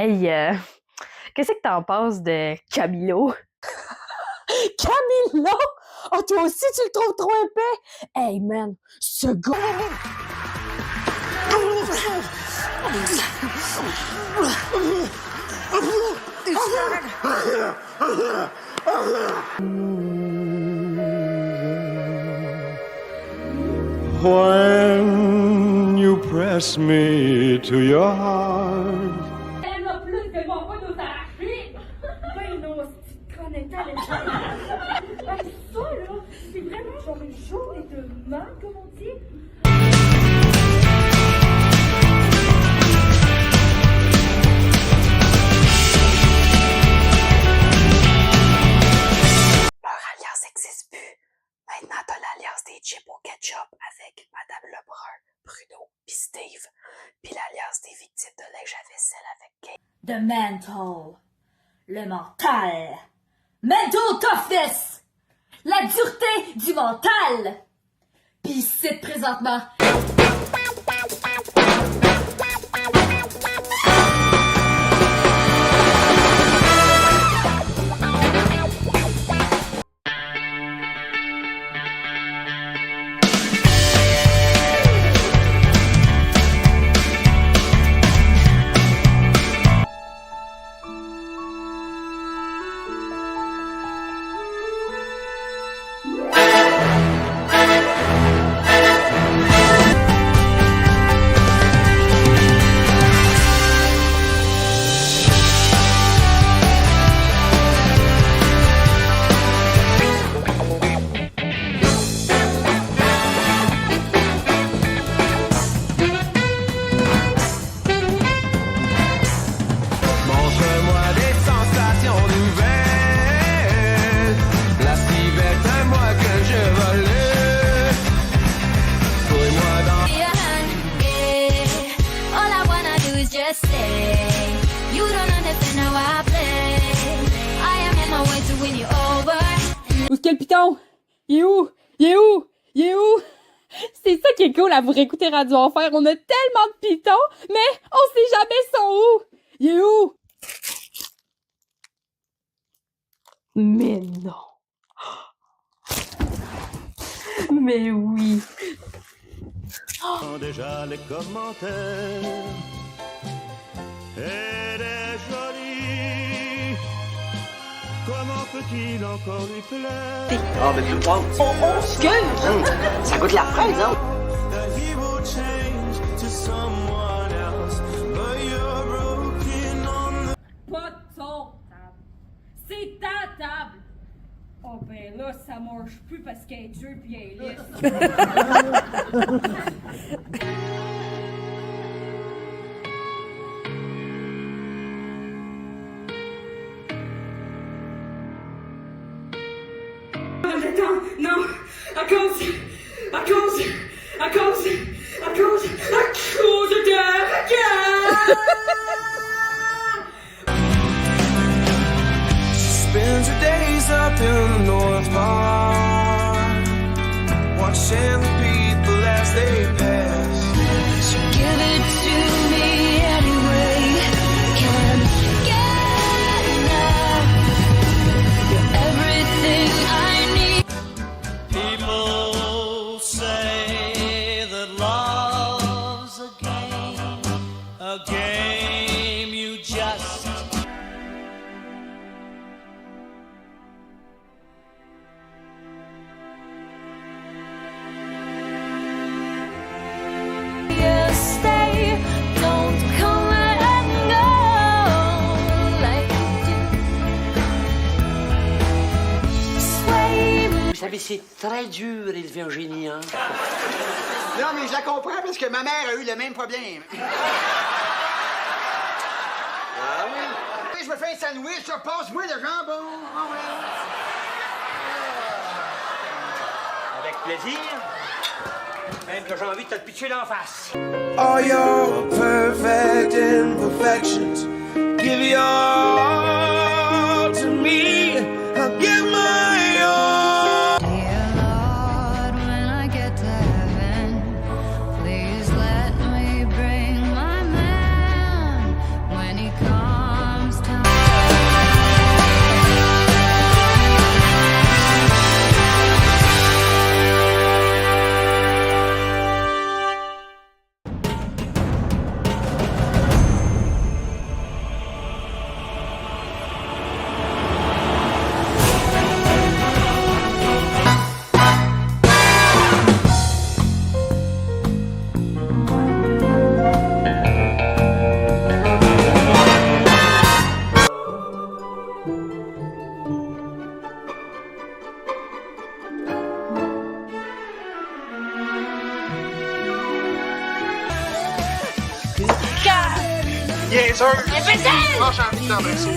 Hey, qu'est-ce que t'en penses de Camilo? Camilo! Oh, toi aussi, tu le trouves trop épais? Hey, man, ce gars... When you press me to your heart. Elle m'a plus de mon pas nous arracher! Ben non, c'est connaissant les gens! Ça, là, c'est vraiment genre une journée de mal, comme on dit. Leur alliance n'existe plus. Maintenant, t'as l'alliance des chips au ketchup avec Madame Lebrun, Bruno, pis Steve. Pis l'alliance des victimes de linge à vaisselle avec Kate. The mental. Le mental. Mental toughness. La dureté du mental. Pis c'est présentement. Montre-moi des sensations nouvelles. La civette à moi que je vole. Fouille-moi dans All I wanna do is just stay. You don't understand how I play. I am on my way to win you over. Où est-ce qu'il y a le piton? Il est où? Il est où? Il est où? C'est ça qui est cool à vous réécouter Radio Enfer. On a tellement de pitons, mais on sait jamais son où. Il est où? Mais non. Mais oui. Déjà les commentaires. Elle est jolie. Comment peut-il encore lui plaire? Ah, mais tout le monde. Ça goûte la fraise, hein? that he will change to someone else. But you're broken on the Pas ton table. C'est ta table! Oh ben là, ça marche plus parce qu'elle est dure pis elle est lisse. Attends, non! À cause de spends her days up in the north bar, watching the people as they pass. Give it to me anyway. Can't get enough. You're everything I need. People say that love's a game you just. Stay, don't come and go like you do. Sway me. Vous savez, c'est très dur élever un génie, hein? Non, mais je la comprends parce que ma mère a eu le même problème. Ah oui? Oui, je me fais un sandwich, ça passe-moi le jambon. Ah ouais. Avec plaisir. Même que j'ai envie de te le pitcher d'en face. All your perfect imperfections. Give your all to me. I'll give my all. Dear Lord, when I get to heaven, please let me bring my man when he comes. Mange en Victor, merci.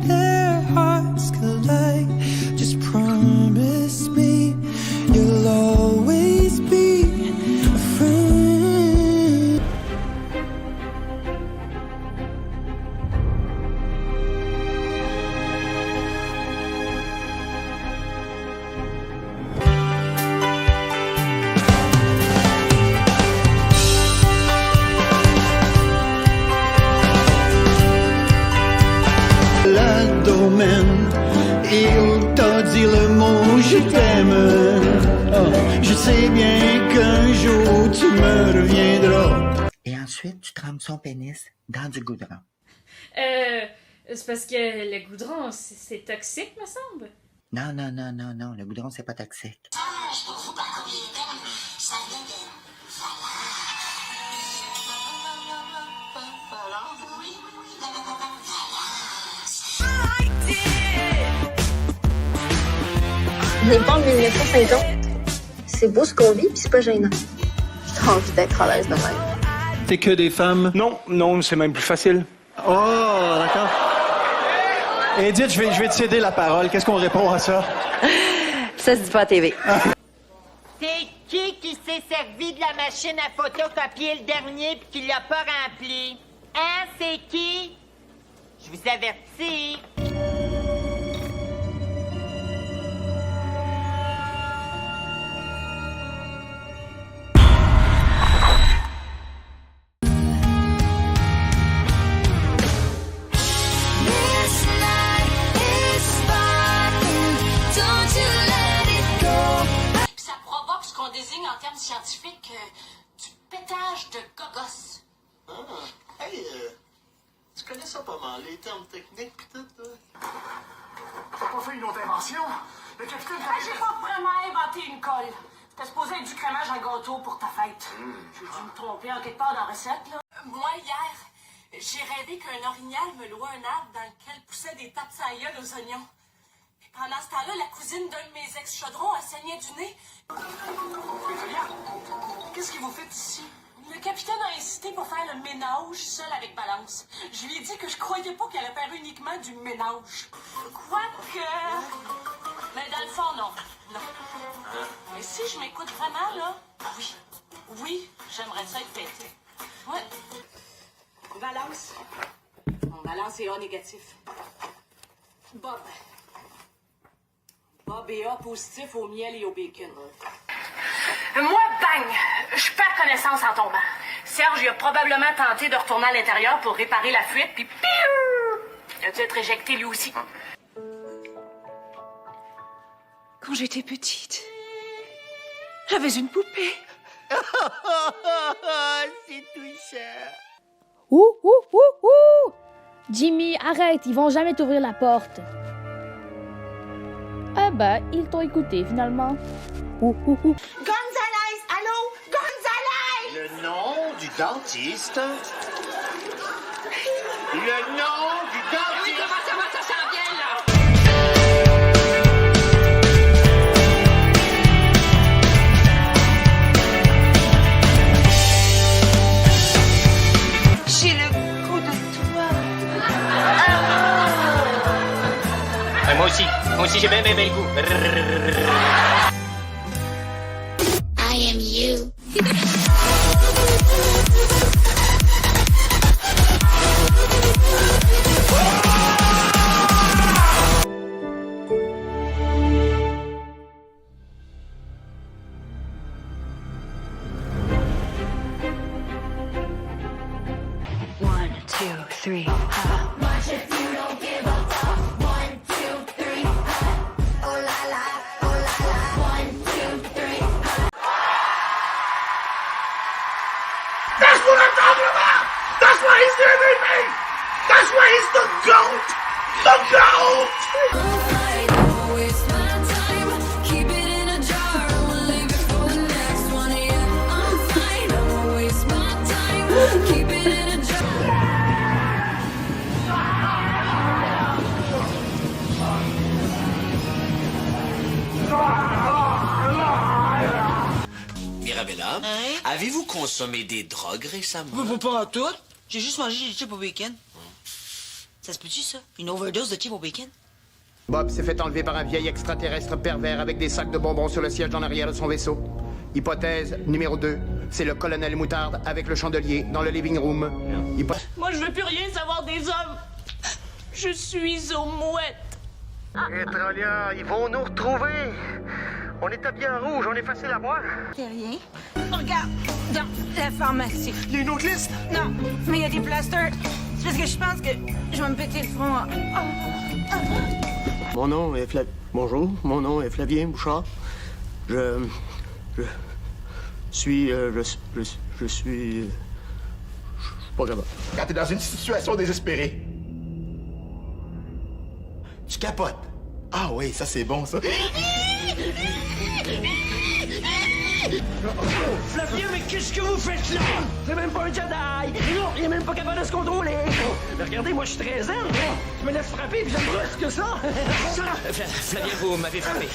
Their hearts collide. Just promise me you'll always be a friend. Le domaine, il t'a dit le mot je t'aime. Oh, je sais bien qu'un jour tu me reviendras. Et ensuite, tu trempes son pénis dans du goudron. C'est parce que le goudron, c'est toxique, me semble. Non, non, non, non, non, le goudron, c'est pas toxique. On n'est pas en 1950. C'est beau ce qu'on vit, puis c'est pas gênant. J'ai envie d'être à l'aise de même. T'es que des femmes? Non, c'est même plus facile. Oh, d'accord. Edith, je vais te céder la parole. Qu'est-ce qu'on répond à ça? Ça se dit pas à TV. C'est qui s'est servi de la machine à photocopier le dernier puis qui l'a pas rempli? Hein, c'est qui? Je vous avertis. Ça provoque ce qu'on désigne en termes scientifiques du pétage de gogos. Hey, tu connais ça pas mal, les termes techniques pis tout, T'as pas fait une autre invention? Le capitaine... J'ai pas vraiment inventé une colle. C'était supposé être du crémage à gâteau pour ta fête. J'ai dû me tromper en quelque part dans la recette, là. Moi, hier, j'ai rêvé qu'un orignal me louait un arbre dans lequel poussaient des tapes à gueule aux oignons. Et pendant ce temps-là, la cousine d'un de mes ex-chaudrons a saigné du nez. Qu'est-ce qui vous fait ici? Le capitaine a insisté pour faire le ménage seul avec Balance. Je lui ai dit que je croyais pas qu'elle allait faire uniquement du ménage. Quoique... Mais dans le fond, non. Non. Mais si je m'écoute vraiment, là, oui. Oui, j'aimerais ça être pété. Ouais. Balance. Mon balance est A négatif. Bob. Bob est A positif au miel et au bacon. Moi, bang! Je perds connaissance en tombant. Serge, il a probablement tenté de retourner à l'intérieur pour réparer la fuite, puis piou! Il a dû être éjecté lui aussi. Quand j'étais petite, j'avais une poupée. C'est touchant. Ouh, ouh, ouh, ouh! Jimmy, arrête, ils vont jamais t'ouvrir la porte. Ah bah, ils t'ont écouté finalement. Ouh, ouh, ouh. Gonzalez, allô? Gonzalez! Le nom du dentiste. Le nom du dentiste. Comment ça s'en vient, là? J'ai le goût de toi. Moi aussi, j'ai bien le goût. I am you. One, two, three. Much if you don't give a fuck. 1, 2, 3. Oh la la, oh la la. 1, 2, 3. That's what I'm talking about! That's why he's giving me! That's why he's the GOAT! The GOAT! Avez-vous consommé des drogues récemment? Pas en tout. J'ai juste mangé des chips au bacon. Ça se peut-tu, ça? Une overdose de chips au bacon? Bob s'est fait enlever par un vieil extraterrestre pervers avec des sacs de bonbons sur le siège en arrière de son vaisseau. Hypothèse numéro 2, c'est le colonel Moutarde avec le chandelier dans le living room. Moi, je veux plus rien savoir des hommes. Je suis aux mouettes. Pétrolia, ils vont nous retrouver. On est habillés en rouge, on est facile à voir. C'est rien. Regarde, dans la pharmacie. Les notelistes? Non, mais il y a des plasters. C'est parce que je pense que je vais me péter le front. Mon nom est Bonjour, mon nom est Flavien Bouchard. Je suis pas capable. Quand t'es dans une situation désespérée, tu capotes. Ah oui, ça c'est bon, ça. Flavien, mais qu'est-ce que vous faites là? C'est même pas un Jedi! Non, il est même pas capable de se contrôler! Mais regardez, moi je suis très zen! Je me laisse frapper puis j'aime plus que ça! Flavien, vous m'avez frappé.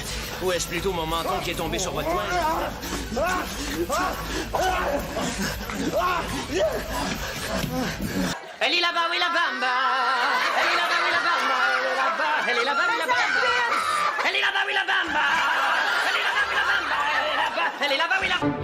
Ou est-ce plutôt mon menton qui est tombé sur votre poing? Elle est là-bas, oui, la bamba. Elle est là-bas, oui, la bamba. Elle est là-bas, elle est là-bas, oui, la bamba. Elle est là-bas, oui, la bamba. Elle est là-bas, oui, la bamba. Elle est là-bas, elle est là-bas, oui, la bamba.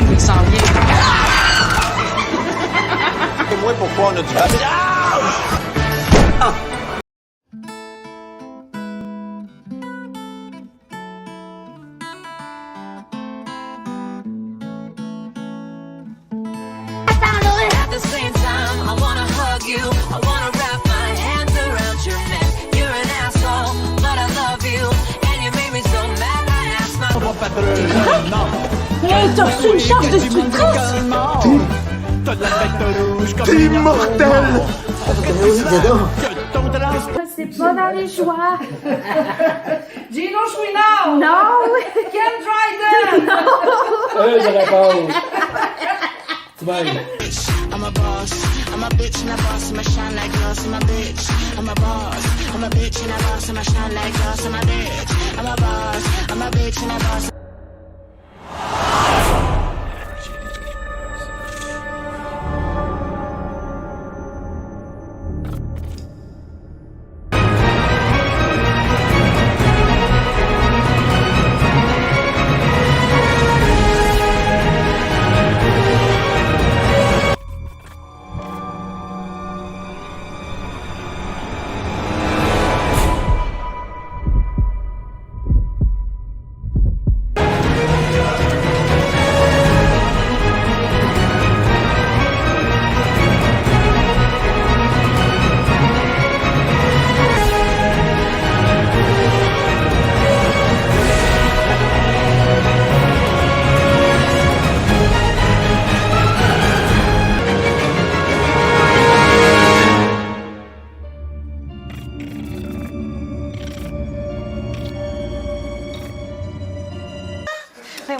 Il s'en vient. Moi, pourquoi on a du At the same time, I wanna hug you. I wanna wrap my hands around your neck. You're an asshole, but I love you. And you made me so mad, I asked my... Hey, t'as reçu une charge de structrice! T'as de la tête rouge comme T'es immortel! C'est pas dans les choix! Gino Chouinard! Non! Ken Dryden! Non! Je réponds. I'm a boss, I'm a bitch and a boss, I'm a shine like glass, I'm a bitch. I'm a boss, I'm a bitch and a boss, I'm a shine like glass, I'm a bitch. I'm a boss, I'm a bitch and a boss.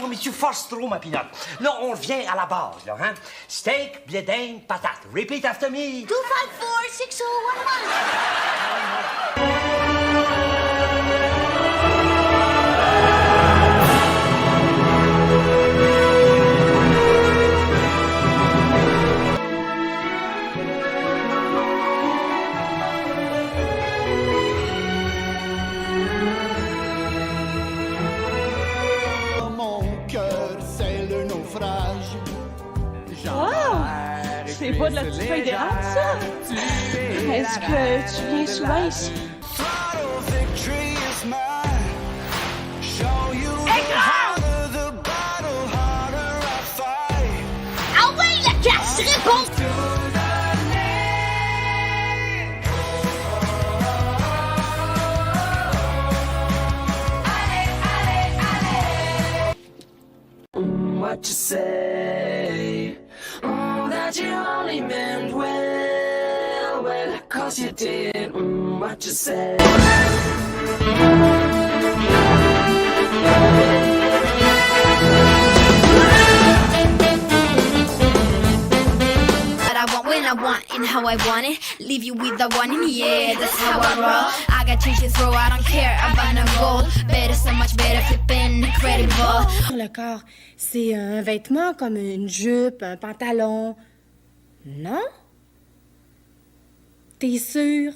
Mais tu forces trop, ma pinotte. Là, on revient à la base, là, hein? Steak, blé d'Inde, patate. Repeat after me. 2, 5, 4, 6, 2, Dans mon cœur, c'est le naufrage. Wow! C'est pas de la petite feuille d'érable, ça? Est-ce que tu viens souvent ici? Ah ouais, la casse, réponds! What you say? Oh, that you only meant well. Well, I call 'cause you did what you said. What I want when I want and how I want it. Leave you with the one in the air, that's how I roll. I got change to throw, I don't care about no gold. Better, so much better, flipping incredible. Le corps, c'est un vêtement comme une jupe, un pantalon. Non? T'es sûr?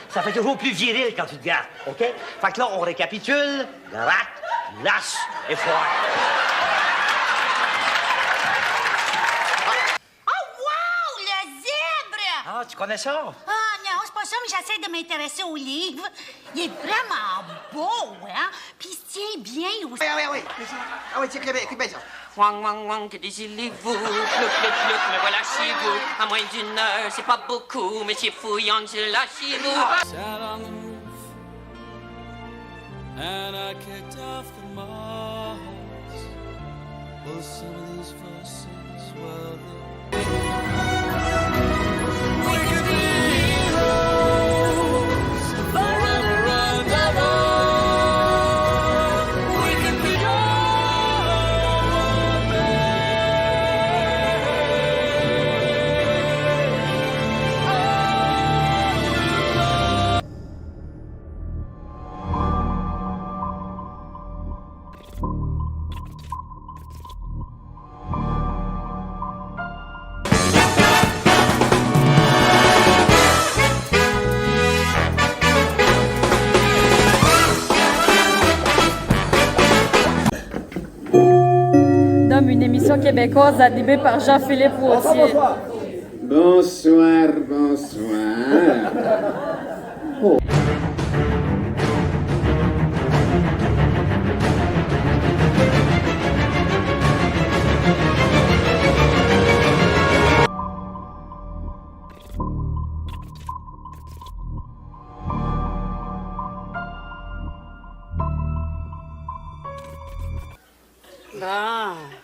Ça fait toujours plus viril quand tu te grattes, OK? Fait que là, on récapitule. Gratte, lasse et foire. Oh, wow! Le zèbre! Ah, tu connais ça? Ah, non, c'est pas ça, mais j'essaie de m'intéresser au livre. Il est vraiment beau, hein? Puis il se tient bien aussi. Oui. Ah oui, tiens, écoute bien ça. Wang, wang, wang, que désirez-vous? Plouc, plouc, plouc, me voilà chez vous. À moins d'une heure, c'est pas beaucoup, mais c'est fouillant, c'est là chez vous. Sat on the roof, and I kicked off the moss. Well, some of these verses, well, we could be heroes forever and ever. We could be Nomme une émission québécoise animée par Jean-Philippe Routier. Bonsoir. Oh.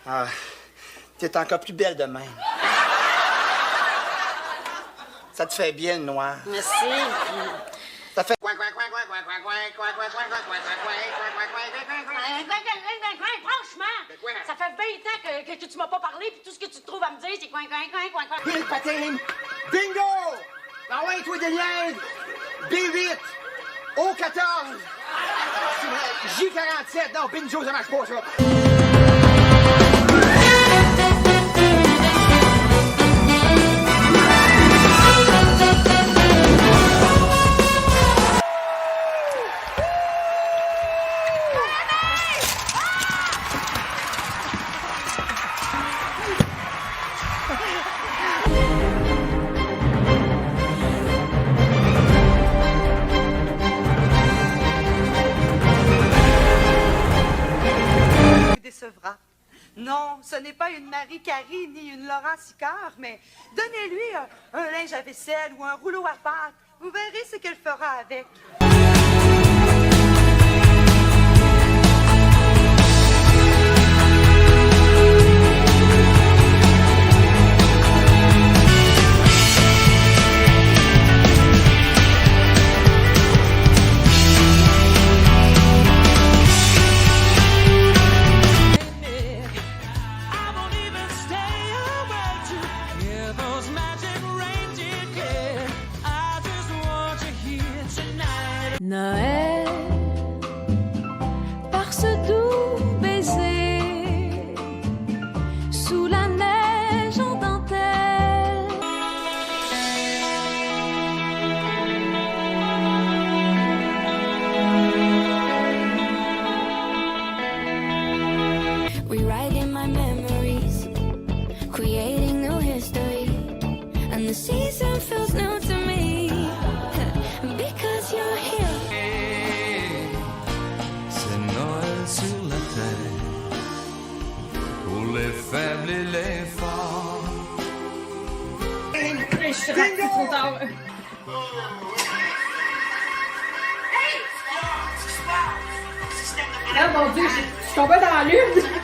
Ah, t'es encore plus belle de même. Ça te fait bien, le noir. Merci. Ça fait... Franchement, ça fait 20 ans que tu m'as pas parlé, puis tout ce que tu trouves à me dire, c'est coin. Bill Patin! Bingo! Ah ouais, toi, Daniel! B8! O14! J47! Non, bingo, ça marche pas, ça! Décevra. Non, ce n'est pas une Marie-Carrie ni une Laurent Sicard, mais donnez-lui un linge à vaisselle ou un rouleau à pâte. Vous verrez ce qu'elle fera avec. Noël, par ce doux baiser, parti trop tard. Ah mon Dieu, je suis tombée dans la lune!